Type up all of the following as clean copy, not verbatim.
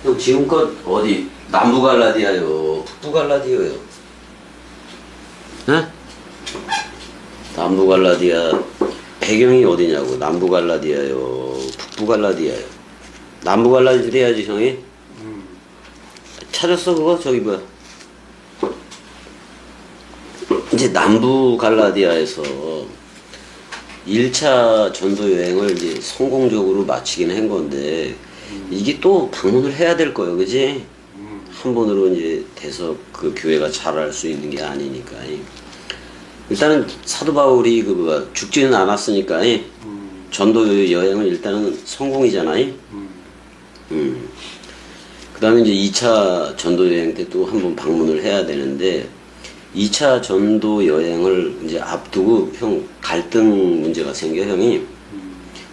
형 지금껏 어디 남부 갈라디아요, 북부 갈라디아요? 네? 남부 갈라디아 배경이 어디냐고. 남부 갈라디아요, 북부 갈라디아요? 남부 갈라디아지 형이? 찾았어 그거? 저기 뭐야? 이제 남부 갈라디아에서 1차 전도 여행을 이제 성공적으로 마치긴 한 건데 이게 또 방문을 해야 될 거예요, 그지? 한 번으로 이제 돼서 그 교회가 자랄 수 있는 게 아니니까. 일단은 사도 바울이 그 죽지는 않았으니까 전도 여행은 일단은 성공이잖아요. 그 다음에 이제 2차 전도 여행 때 또 한 번 방문을 해야 되는데 2차 전도 여행을 이제 앞두고 형 갈등 문제가 생겨, 형이.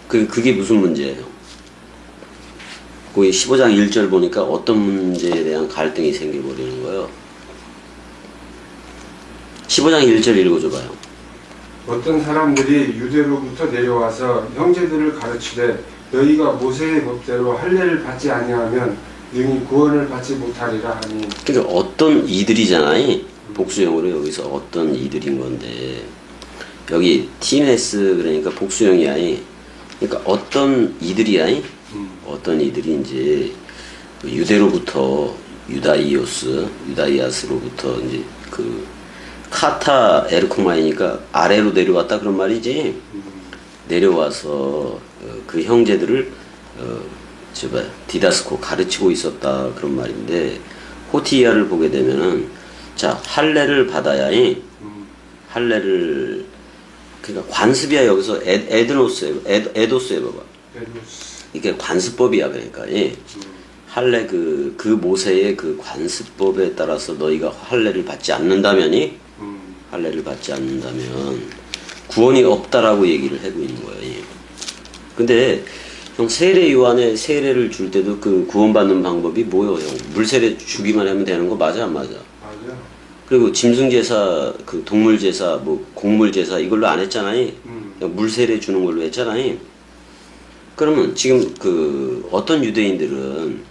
그게 무슨 문제예요? 거기 15장 1절 보니까 어떤 문제에 대한 갈등이 생겨버리는 거예요? 15장 1절 읽어줘봐요. 어떤 사람들이 유대로부터 내려와서 형제들을 가르치되 너희가 모세의 법대로 할례를 받지 아니하면 능히 구원을 받지 못하리라 하니. 그러니까 어떤 이들이잖아요. 복수형으로 여기서 어떤 이들인 건데 여기 티메스 그러니까 복수형이야. 그러니까 어떤 이들이야. 어떤 이들이 이제 유대로부터 유다이아스로부터 이제 그 카타 에르코마이니까 아래로 내려왔다 그런 말이지. 내려와서 그 형제들을 디다스코 가르치고 있었다 그런 말인데 호티이아를 보게 되면은 자 할례를 받아야 할례를 그러니까 관습이야. 여기서 에도스에 봐봐. 이게 관습법이야. 그러니까 할례 그 모세의 그 관습법에 따라서 너희가 할례를 받지 않는다면이 할례를 받지 않는다면 구원이 없다라고 얘기를 하고 있는 거예요. 근데 형 세례 요한에 세례를 줄 때도 그 구원받는 방법이 뭐예요, 형? 물세례 주기만 하면 되는 거 맞아, 안 맞아? 맞아. 그리고 짐승제사, 그 동물제사, 뭐 곡물제사 이걸로 안 했잖아요. 그냥 물세례 주는 걸로 했잖아요. 그러면 지금 그 어떤 유대인들은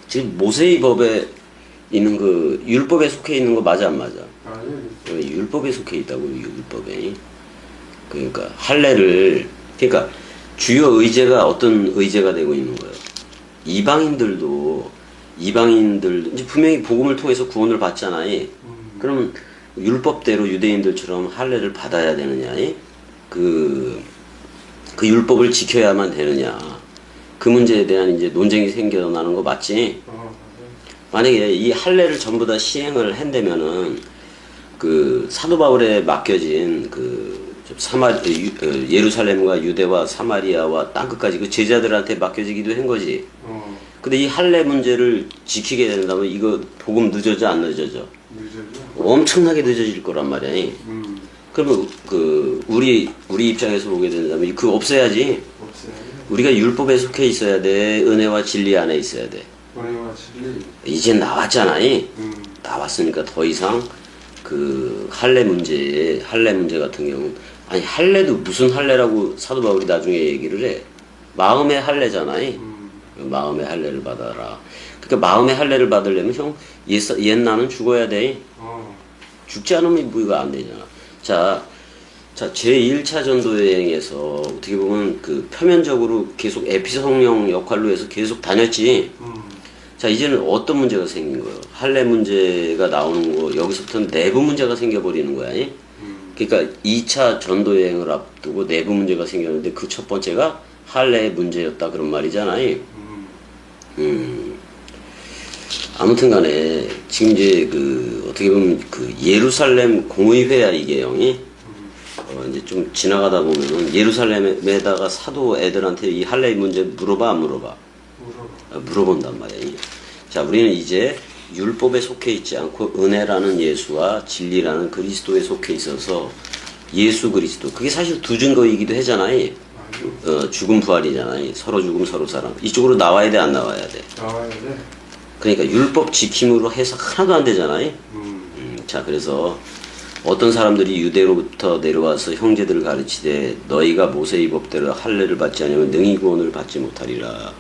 지금 모세의 법에 있는 그 율법에 속해 있는 거 맞아, 안 맞아? 맞아. 율법에 속해 있다고. 율법에. 그러니까 할례를 그러니까 주요 의제가 어떤 의제가 되고 있는 거예요. 이방인들도 이제 분명히 복음을 통해서 구원을 받잖아요. 그러면 율법대로 유대인들처럼 할례를 받아야 되느냐? 그 율법을 지켜야만 되느냐? 그 문제에 대한 이제 논쟁이 생겨나는 거 맞지? 만약에 이 할례를 전부 다 시행을 한다면은 그 사도 바울에 맡겨진 그 예루살렘과 유대와 사마리아와 땅끝까지 그 제자들한테 맡겨지기도 한 거지. 근데 이 할례 문제를 지키게 된다면 이거 복음 늦어져 안 늦어져? 늦어져. 엄청나게 늦어질 거란 말이야. 그러면 그 우리 입장에서 보게 된다면 그 없애야지. 없어요. 우리가 율법에 속해 있어야 돼. 은혜와 진리 안에 있어야 돼. 은혜와 진리. 이제 나왔잖아. 나왔으니까 더 이상 그 할례 문제 같은 경우는 아니 할례도 무슨 할례라고 사도 바울이 나중에 얘기를 해. 마음의 할례잖아. 마음의 할례를 받아라. 그러니까 마음의 할례를 받으려면 형 옛 나는 죽어야 돼. 죽지 않으면 무효가 안 되잖아. 자 제1차 전도 여행에서 어떻게 보면 그 표면적으로 계속 에피소 성령 역할로 해서 계속 다녔지. 자 이제는 어떤 문제가 생긴 거예요? 할례 문제가 나오는 거 여기서부터는 내부 문제가 생겨버리는 거야. 그러니까 2차 전도 여행을 앞두고 내부 문제가 생겼는데 그 첫 번째가 할례의 문제였다 그런 말이잖아요. 아무튼 간에 지금 이제 그 어떻게 보면 그 예루살렘 공의회야 이게 형이. 이제 좀 지나가다 보면은 예루살렘에다가 사도 애들한테 이 할례 문제 물어봐 안 물어봐? 물어본단 말이야. 자 우리는 이제 율법에 속해 있지 않고 은혜라는 예수와 진리라는 그리스도에 속해 있어서 예수 그리스도 그게 사실 두 증거이기도 하잖아요. 죽음 부활이잖아요. 서로 죽음 서로 살아. 이쪽으로 나와야 돼 안 나와야 돼? 나와야 돼. 그러니까 율법 지킴으로 해서 하나도 안 되잖아요. 자 그래서 어떤 사람들이 유대로부터 내려와서 형제들을 가르치되 너희가 모세의 법대로 할례를 받지 않으면 능히 구원을 받지 못하리라.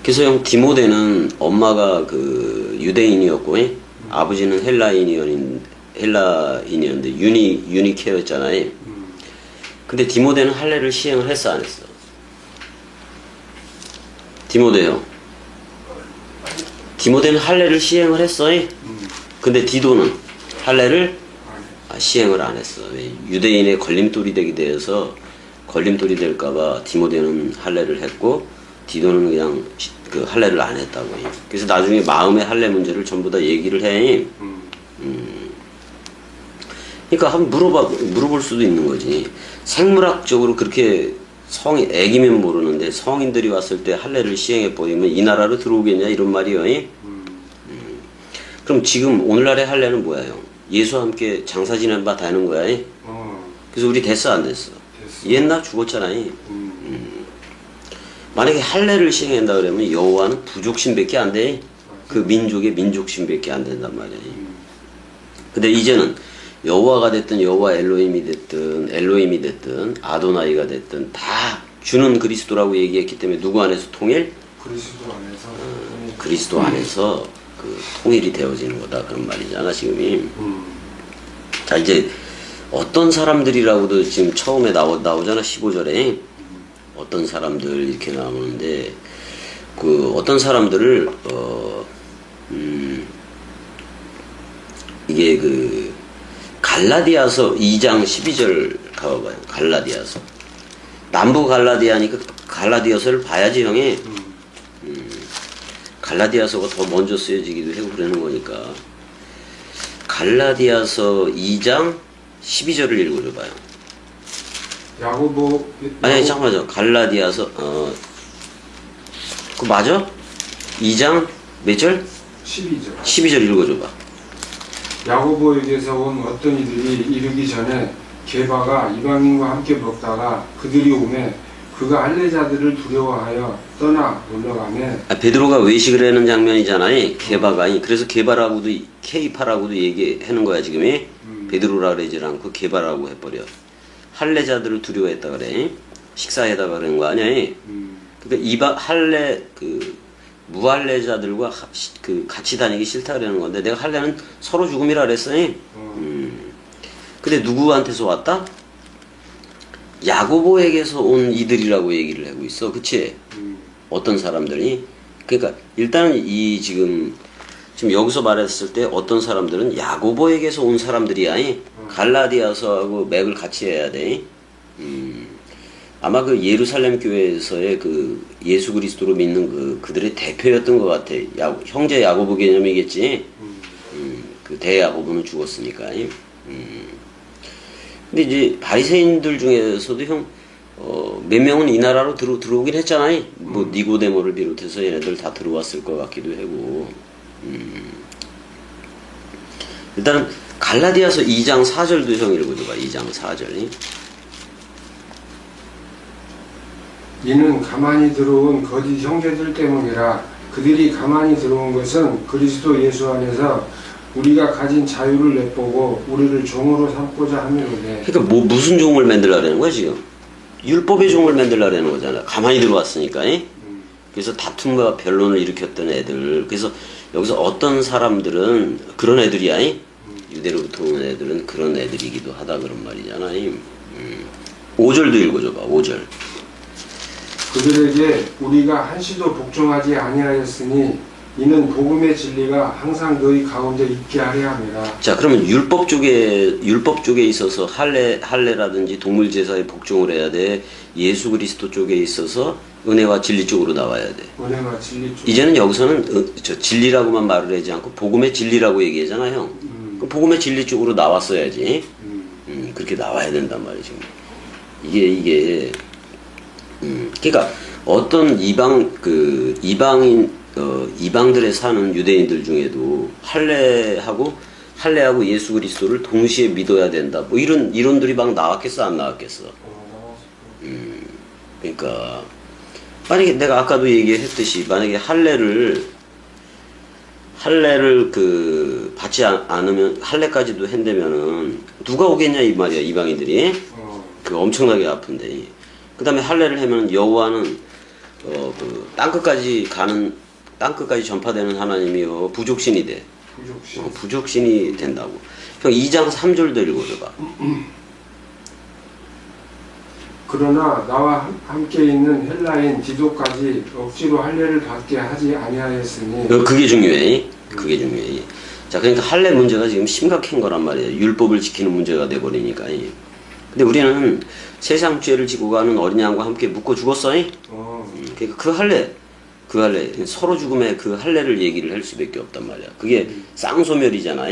그래서 형 디모데는 엄마가 그 유대인이었고 아버지는 헬라인이었는데 유니케였잖아요. 근데 디모데는 할례를 시행을 했어 안 했어? 디모데는 할례를 시행을 했어. 근데 디도는 할례를 시행을 안 했어. 유대인의 걸림돌이 되기 대해서 걸림돌이 될까봐 디모데는 할례를 했고 디도는 그냥 그 할례를 안 했다고. 그래서 나중에 마음의 할례 문제를 전부 다 얘기를 해. 그러니까 한번 물어볼 수도 있는 거지. 생물학적으로 그렇게 애기면 모르는데 성인들이 왔을 때 할례를 시행해 버리면 이 나라로 들어오겠냐 이런 말이요. 그럼 지금 오늘날의 할례는 뭐야 형? 예수와 함께 장사 지낸 바 되는 거야. 그래서 우리 됐어 안 됐어? 옛날 죽었잖아. 만약에 할례를 시행한다 그러면 여호와는 부족신밖에 안 돼. 그 민족의 민족신밖에 안 된단 말이야. 근데 이제는 여호와가 됐든 여호와 엘로힘이 됐든 아도나이가 됐든 다 주는 그리스도라고 얘기했기 때문에 누구 안에서 통일? 그리스도 안에서 그 통일이 되어지는 거다 그런 말이잖아 지금이. 자 이제 어떤 사람들이라고도 지금 처음에 나오잖아 15절에 어떤 사람들 이렇게 나오는데 그 어떤 사람들을 이게 그 갈라디아서 2장 12절 가봐봐요. 갈라디아서 남부 갈라디아니까 갈라디아서를 봐야지 형이. 갈라디아서가 더 먼저 쓰여지기도 하고 그러는 거니까 갈라디아서 2장 12절을 읽어줘봐요. 아니 잠깐만요. 갈라디아서 그 맞아? 2장 몇 절? 12절 읽어줘봐. 야고보에게서 온 어떤 이들이 이르기 전에 게바가 이방인과 함께 먹다가 그들이 오매 그가 할례자들을 두려워하여 떠나 올라가매. 베드로가 외식을 하는 장면이잖아요. 게바가. 그래서 게바라고도 케이파라고도 얘기하는 거야 지금. 베드로라 그러지 않고 게바라고 해버려. 할례자들을 두려워했다 그래. 식사에다가 그런 거 아니야. 그러니까 할례 무할례자들과 같이 다니기 싫다 그러는 건데 내가 할례는 서로 죽음이라 그랬어. 근데 누구한테서 왔다? 야고보에게서 온 이들이라고 얘기를 하고 있어. 그치? 어떤 사람들이? 그러니까 일단은 지금 여기서 말했을 때 어떤 사람들은 야고보에게서 온 사람들이야. 갈라디아서하고 맥을 같이 해야 돼. 아마 그 예루살렘 교회에서의 그 예수 그리스도로 믿는 그들의 대표였던 것 같아. 형제 야고보 개념이겠지. 그 대야고보는 죽었으니까. 근데 이제 바리새인들 중에서도 몇 명은 이 나라로 들어오긴 했잖아요. 뭐 니고데모를 비롯해서 얘네들 다 들어왔을 것 같기도 하고. 일단은 갈라디아서 2장 4절도 형 읽어줘봐. 2장 4절. 이는 가만히 들어온 거짓 형제들 때문이라. 그들이 가만히 들어온 것은 그리스도 예수 안에서 우리가 가진 자유를 내보고 우리를 종으로 삼고자 함이로되. 그러니까 무슨 종을 만들려는 거야 지금? 율법의 종을 만들려는 거잖아. 가만히 들어왔으니까. 그래서 다툼과 변론을 일으켰던 애들. 그래서 여기서 어떤 사람들은 그런 애들이야. 유대로부터 온 애들은 그런 애들이기도 하다 그런 말이잖아. 5절도 읽어줘봐. 5절. 그들에게 우리가 한시도 복종하지 아니하였으니 이는 복음의 진리가 항상 너희 가운데 있게 하려 함이라. 자, 그러면 율법 쪽에 있어서 할례라든지 동물 제사에 복종을 해야 돼. 예수 그리스도 쪽에 있어서 은혜와 진리 쪽으로 나와야 돼. 은혜와 진리 쪽. 이제는 여기서는 진리라고만 말을 하지 않고 복음의 진리라고 얘기하잖아, 형. 그럼 복음의 진리 쪽으로 나왔어야지. 그렇게 나와야 된단 말이지. 이게 그러니까 어떤 이방들에 사는 유대인들 중에도 할례하고 예수 그리스도를 동시에 믿어야 된다. 뭐 이런 이론들이 막 나왔겠어, 안 나왔겠어? 그러니까 만약에 내가 아까도 얘기했듯이 만약에 할례를 받지 않으면 할례까지도 한다면은 누가 오겠냐 이 말이야, 이방인들이. 그 엄청나게 아픈데. 그 다음에 할례를 하면 여호와는 그 땅끝까지 전파되는 하나님이요 부족신이 돼. 부족신. 부족신이 된다고. 형 2장 3절도 읽어줘봐. 그러나 나와 함께 있는 헬라인 디도까지 억지로 할례를 받게 하지 아니하였으니. 그게 중요해. 그게 중요해. 자, 그러니까 할례 문제가 지금 심각한 거란 말이에요. 율법을 지키는 문제가 돼버리니까. 근데 우리는 세상 죄를 지고 가는 어린 양과 함께 묶어 죽었어. 그러니까 그 할례 서로 죽음의 그 할례를 얘기를 할 수밖에 없단 말이야. 그게 쌍소멸이잖아.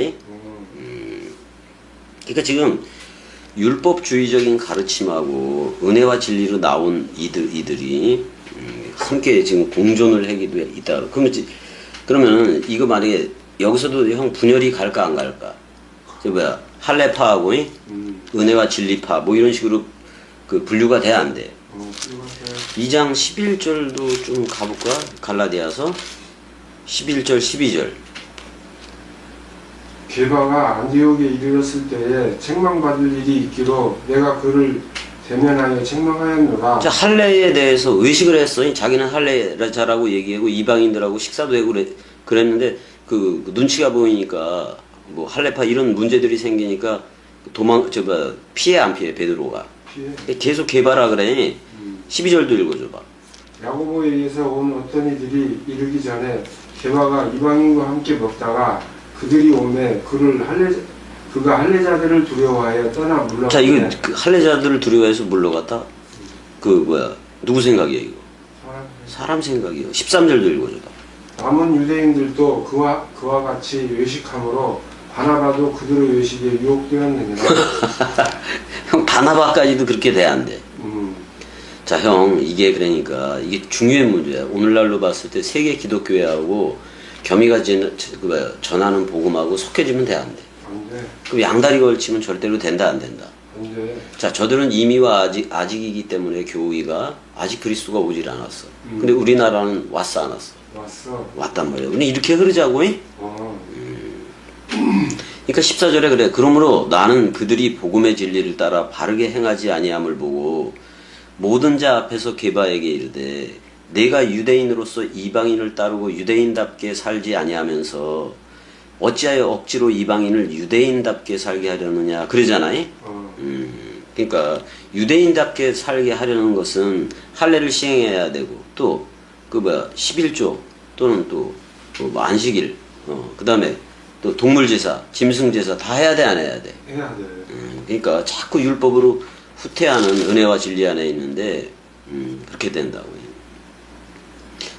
그러니까 지금 율법주의적인 가르침하고 은혜와 진리로 나온 이들이 함께 지금 공존을 하기도 있다. 그러면 이거 만약에 여기서도 형 분열이 갈까 안 갈까? 저 뭐야 할례파하고 은혜와 진리파 뭐 이런 식으로 그 분류가 돼야 안 돼. 2장 11절도 좀 가볼까? 갈라디아서 11절 12절. 게바가 안디옥에 이르렀을 때에 책망받을 일이 있기로 내가 그를 대면하여 책망하였노라. 자, 할례에 대해서 의식을 했어. 자기는 할례자라고 얘기하고 이방인들하고 식사도 하고 그랬는데 그 눈치가 보이니까 뭐 할례파 이런 문제들이 생기니까 피해 안 피해 베드로가. 피해. 계속 개바라 그래. 12절도 읽어줘봐. 야고보에 의해서 온 어떤 이들이 이르기 전에 게바가 이방인과 함께 먹다가 그들이 오매 그가 할례자들을 두려워하여 떠나 물러가니. 자, 이거 그 할례자들을 두려워해서 물러갔다. 그 뭐야 누구 생각이야 이거? 사람 생각이요. 13절도 읽어줘봐. 남은 유대인들도 그와 같이 외식함으로 바나바도 그들의 외식에 유혹되었느니라. 형 바나바까지도 그렇게 돼야 안 돼. 자, 형 이게 그러니까 이게 중요한 문제야. 오늘날로 봤을 때 세계 기독교회하고 겸이가 전하는 복음하고 섞여지면 돼 안 돼? 안 돼. 그럼 양다리 걸치면 절대로 된다 안 된다? 안 돼. 자, 저들은 이미와 아직이기 때문에 교회가 아직 그리스도가 오질 않았어. 근데 우리나라는 왔어 안 왔어? 왔어. 왔단 말이야. 근데 이렇게 흐르자고. 그러니까 14절에 그래. 그러므로 나는 그들이 복음의 진리를 따라 바르게 행하지 아니함을 보고 모든 자 앞에서 게바에게 이르되 내가 유대인으로서 이방인을 따르고 유대인답게 살지 아니하면서 어찌하여 억지로 이방인을 유대인답게 살게 하려느냐 그러잖아요. 그러니까 유대인답게 살게 하려는 것은 할례를 시행해야 되고 또 그 11조 또는 또 뭐 안식일 그다음에 또 동물제사, 짐승제사 다 해야 돼 안 해야 돼? 해야 돼. 그러니까 자꾸 율법으로 후퇴하는 은혜와 진리 안에 있는데 그렇게 된다고.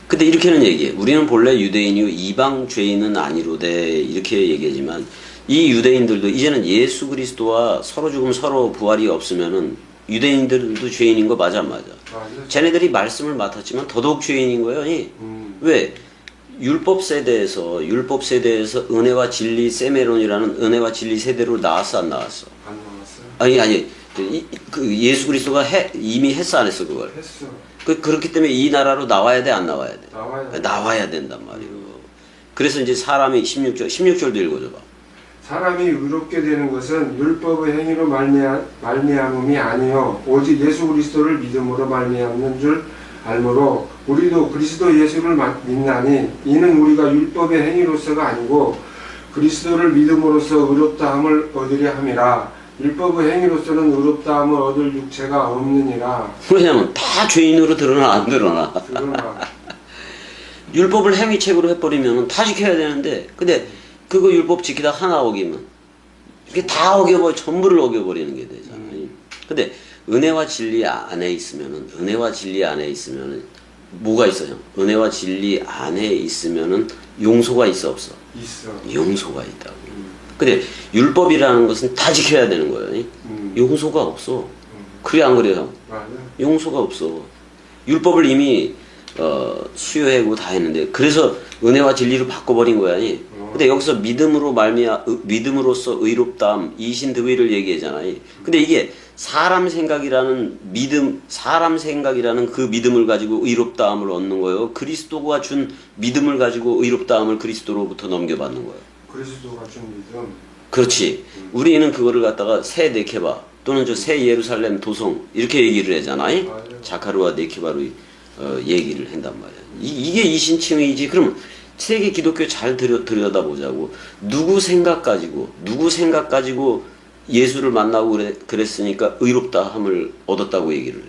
근데 이렇게는 얘기해. 우리는 본래 유대인이요 이방 죄인은 아니로되 이렇게 얘기하지만 이 유대인들도 이제는 예수 그리스도와 서로 죽음 서로 부활이 없으면은 유대인들도 죄인인 거 맞아 안 맞아? 맞아. 쟤네들이 말씀을 맡았지만 더더욱 죄인인 거예요. 왜? 율법 세대에서 은혜와 진리 세메론이라는 은혜와 진리 세대로 나왔어 안 나왔어? 안 나왔어. 아니 그 예수 그리스도가 이미 했어 안 했어 그걸? 했어. 그렇기 때문에 이 나라로 나와야 돼 안 나와야 돼? 나와야 돼. 나와야 된단 말이에요. 그래서 이제 사람이 16절도 읽어줘봐. 사람이 의롭게 되는 것은 율법의 행위로 말미암음이 아니요 오직 예수 그리스도를 믿음으로 말미암는 줄 알므로 우리도 그리스도 예수를 믿나니 이는 우리가 율법의 행위로서가 아니고 그리스도를 믿음으로써 의롭다함을 얻으려 함이라. 율법의 행위로서는 의롭다함을 얻을 육체가 없느니라. 왜냐면 다 죄인으로 드러나 안 드러나. 그러나 율법을 행위책으로 해버리면 다 지켜야 되는데 근데 그거 율법 지키다 하나 어기면 이게 다 전부를 어겨버리는 게 되잖아요. 근데 은혜와 진리 안에 있으면은 뭐가 있어요? 은혜와 진리 안에 있으면은 용서가 있어 없어? 있어. 용서가 있다고. 근데 율법이라는 것은 다 지켜야 되는 거예요. 용서가 없어. 그래 안 그래요? 맞아. 용서가 없어. 율법을 이미 수요하고 다 했는데 그래서 은혜와 진리로 바꿔버린 거야. 근데 여기서 믿음으로써 의롭다함 이신드위를 얘기하잖아요. 근데 이게 사람 생각이라는 그 믿음을 가지고 의롭다함을 얻는 거예요. 그리스도가 준 믿음을 가지고 의롭다함을 그리스도로부터 넘겨받는 거예요. 그리스도가 준 믿음. 그렇지. 우리는 그거를 갖다가 새 네케바 또는 저 새 예루살렘 도성 이렇게 얘기를 하잖아요. 맞아요. 자카르와 네케바로 얘기를 한단 말이야. 이게 이신칭의지. 그럼 세계 기독교 잘 들여다보자고. 누구 생각 가지고 예수를 만나고 그랬으니까 의롭다함을 얻었다고 얘기를 해.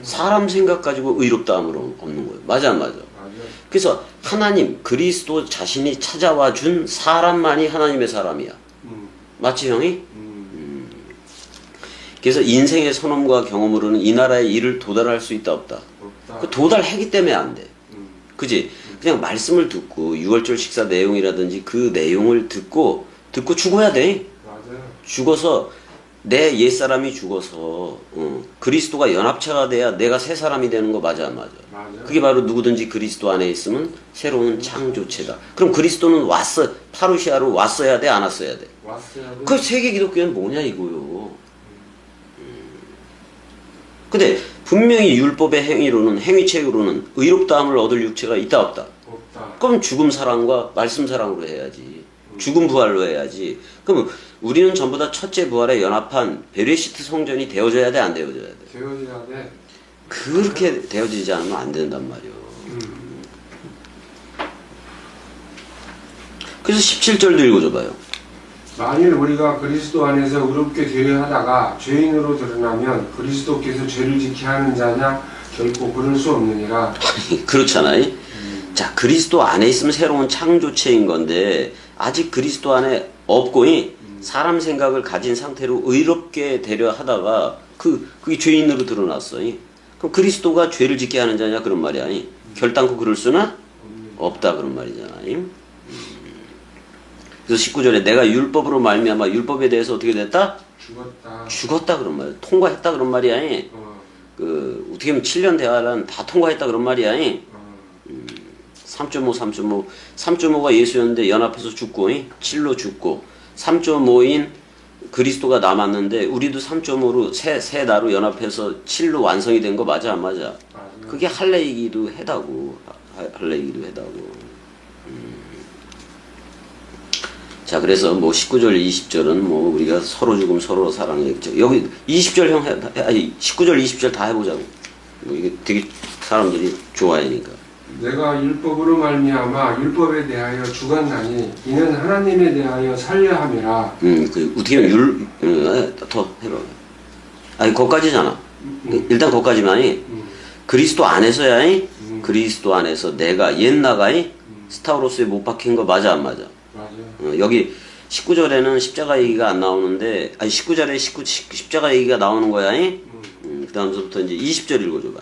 사람 생각 가지고 의롭다함을 얻는 거예요. 맞아 안 맞아? 그래서 하나님 그리스도 자신이 찾아와 준 사람만이 하나님의 사람이야. 맞지 형이? 그래서 인생의 선험과 경험으로는 이 나라의 일을 도달할 수 있다 없다. 그 도달하기 때문에 안 돼. 그지? 그냥 말씀을 듣고 6월절 식사 내용이라든지 그 내용을 듣고 죽어야 돼. 맞아요. 죽어서 내 옛사람이 죽어서 그리스도가 연합체가 돼야 내가 새 사람이 되는 거 맞아 안 맞아? 맞아요. 그게 바로 누구든지 그리스도 안에 있으면 새로운 창조체다. 그럼 그리스도는 파루시아로 왔어야 돼 안 왔어야 돼? 왔어야 돼. 그 세계 기독교는 뭐냐 이거요. 근데 분명히 율법의 행위체로는 의롭다함을 얻을 육체가 있다 없다? 없다. 그럼 죽음 사랑과 말씀 사랑으로 해야지. 죽음 부활로 해야지. 그럼 우리는 전부 다 첫째 부활에 연합한 베레시트 성전이 되어져야 돼 안 되어져야 돼? 되어져야 돼. 그렇게 되어지지 않으면 안 된단 말이요. 그래서 17절도 읽어줘봐요. 만일 우리가 그리스도 안에서 의롭게 되려 하다가 죄인으로 드러나면 그리스도께서 죄를 지게 하는 자냐? 결코 그럴 수 없느니라. 그렇잖아요. 자, 그리스도 안에 있으면 새로운 창조체인 건데 아직 그리스도 안에 없고 사람 생각을 가진 상태로 의롭게 되려 하다가 그게 죄인으로 드러났어요. 그럼 그리스도가 죄를 짓게 하는 자냐 그런 말이 아니. 결단코 그럴 수는 없다 그런 말이잖아요. 그래서 19절에 내가 율법으로 말미암아 율법에 대해서 어떻게 됐다? 죽었다 그런 말이야. 통과했다 그런 말이야. 어떻게 보면 7년 대화란 다 통과했다 그런 말이야. 3.5가 예수였는데 연합해서 죽고 7로 죽고 3.5인 그리스도가 남았는데 우리도 3.5로 새 나로 연합해서 7로 완성이 된 거 맞아 안 맞아? 그게 할례이기도 해다고. 할례이기도 해다고. 자, 그래서 뭐 19절, 20절은 뭐 우리가 서로 죽음 서로 사랑했죠. 여기 20절 아니 19절, 20절 다 해보자고. 뭐 이게 되게 사람들이 좋아하니까. 내가 율법으로 말미암아 율법에 대하여 죽었나니 이는 하나님에 대하여 살려 함이라. 그 어떻게 하면 더 해봐. 아니 거기까지잖아. 일단 거기까지만이 그리스도 안에서야. 그리스도 안에서 내가 옛나가이 스타우로스에 못 박힌 거 맞아 안 맞아? 여기 19절에는 십자가 얘기가 안 나오는데, 아니 19절에 십자가 얘기가 나오는 거야. 그 다음부터 이제 20절 읽어줘봐.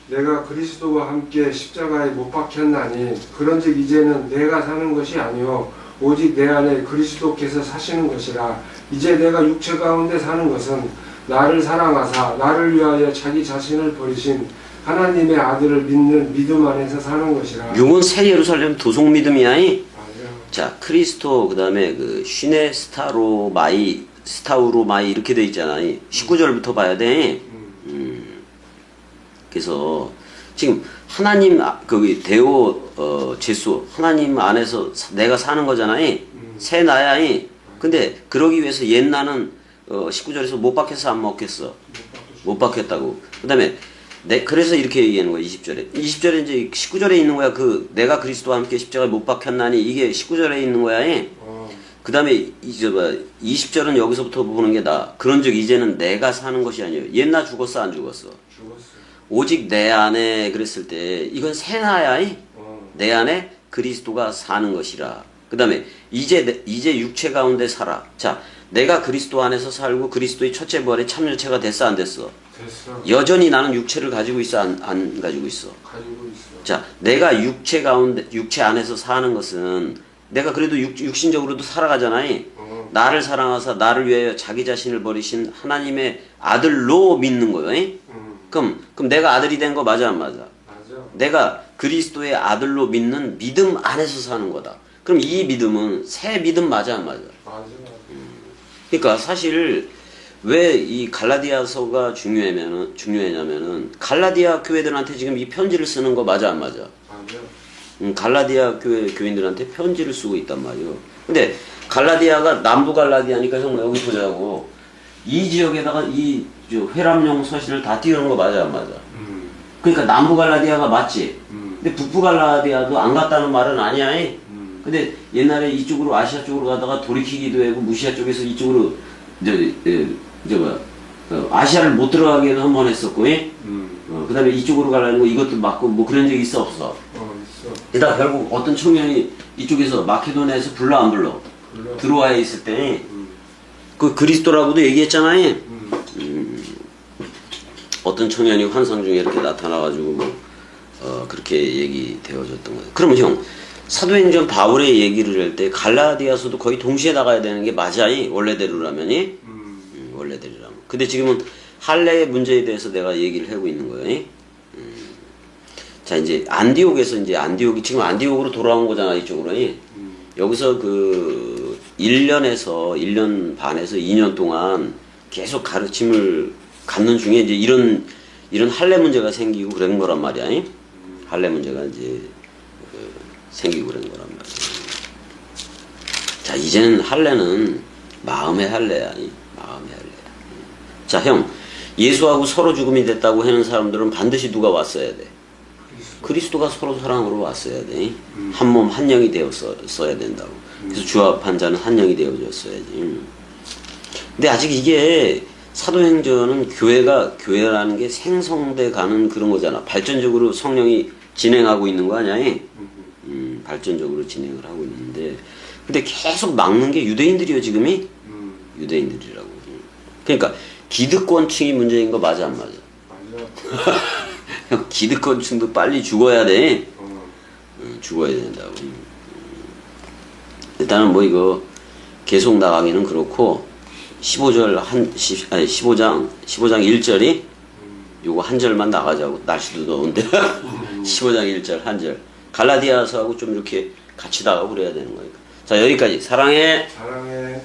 내가 그리스도와 함께 십자가에 못 박혔나니 그런즉 이제는 내가 사는 것이 아니요 오직 내 안에 그리스도께서 사시는 것이라. 이제 내가 육체 가운데 사는 것은 나를 사랑하사 나를 위하여 자기 자신을 버리신 하나님의 아들을 믿는 믿음 안에서 사는 것이라. 요건 새 예루살렘 도속 믿음이야. 자, 크리스토 그다음에 그 슈네 스타우로마이 이렇게 돼 있잖아. 19절부터 봐야 돼. 그래서 지금 하나님 그 데오 제수 하나님 안에서 내가 사는 거잖아요. 새 나야. 근데 그러기 위해서 옛 나는 19절에서 못 박혔어 안 먹겠어? 못 박혔다고. 그다음에 그래서 이렇게 얘기하는 거야. 20절에 이제 19절에 있는 거야. 그 내가 그리스도와 함께 십자가에 못 박혔나니 이게 19절에 있는 거야. 그 다음에 20절은 여기서부터 보는 게 나. 그런즉 이제는 내가 사는 것이 아니에요. 옛나 죽었어 안 죽었어? 죽었어. 오직 내 안에 그랬을 때 이건 새 나야. 내 안에 그리스도가 사는 것이라. 그 다음에 이제 육체 가운데 살아. 자, 내가 그리스도 안에서 살고 그리스도의 첫째 부활의 참여체가 됐어 안 됐어? 됐어. 여전히 나는 육체를 가지고 있어 안 가지고 있어? 가지고 있어. 자, 내가 육체 안에서 사는 것은 내가 그래도 육신적으로도 살아가잖아요. 나를 사랑하사 나를 위하여 자기 자신을 버리신 하나님의 아들로 믿는 거예요. 그럼 내가 아들이 된 거 맞아 안 맞아? 맞아. 내가 그리스도의 아들로 믿는 믿음 안에서 사는 거다. 그럼 이 믿음은 새 믿음 맞아 안 맞아? 맞아. 그러니까 사실 왜 이 갈라디아서가 중요하냐면은 갈라디아 교회들한테 지금 이 편지를 쓰는 거 맞아 안 맞아? 맞아. 갈라디아 교인들한테 편지를 쓰고 있단 말이에요. 근데 갈라디아가 남부 갈라디아니까 형 여기 보자고 이 지역에다가 이 회람용 서신을 다 띄우는 거 맞아 안 맞아? 그러니까 남부 갈라디아가 맞지. 근데 북부 갈라디아도 안 갔다는 말은 아니야. 근데 옛날에 이쪽으로 아시아 쪽으로 가다가 돌이키기도 하고 무시아 쪽에서 이쪽으로 아시아를 못 들어가게도 한 번 했었고, 그다음에 이쪽으로 가려는 거 이것도 맞고 뭐 그런 적 있어 없어? 있어. 게다가 결국 어떤 청년이 이쪽에서 마케도니아에서 불러 안 불러? 들어와 있을 때 그 그리스도라고도 얘기했잖아요. 어떤 청년이 환상 중에 이렇게 나타나가지고 뭐 그렇게 얘기되어졌던 거예요. 그러면 형 사도행전 바울의 얘기를 할 때 갈라디아서도 거의 동시에 나가야 되는 게 맞아, 원래대로라면이. 원래대로라면. 근데 지금은 할례의 문제에 대해서 내가 얘기를 하고 있는 거예요. 자, 이제 안디옥에서 이제 지금 안디옥으로 돌아온 거잖아, 이쪽으로. 여기서 그 1년 반에서 2년 동안 계속 가르침을 갖는 중에 이제 이런 할례 문제가 생기고 그런 거란 말이야. 할례 문제가 이제 생기고 그런 거란 말이야. 자, 이제는 할례는 마음의 할례야. 마음의 할례야. 자, 형, 예수하고 서로 죽음이 됐다고 하는 사람들은 반드시 누가 왔어야 돼? 그리스도가 서로 사랑으로 왔어야 돼. 한 몸 한 영이 되었어야 된다고. 그래서 주합한 자는 한 영이 되어졌어야지. 근데 아직 이게 사도행전은 교회라는 게 생성돼 가는 그런 거잖아. 발전적으로 성령이 진행하고 있는 거 아니야? 발전적으로 진행을 하고 있는데, 근데 계속 막는 게 유대인들이요, 지금이? 유대인들이라고. 그러니까 기득권층이 문제인 거 맞아, 안 맞아? 맞아. 기득권층도 빨리 죽어야 돼. 죽어야 된다고. 일단은 뭐 이거 계속 나가기는 그렇고 15장 1절이 요거 한 절만 나가자고. 날씨도 더운데 15장 1절 한 절. 갈라디아서하고 좀 이렇게 같이 나가고 그래야 되는 거니까. 자, 여기까지. 사랑해. 사랑해.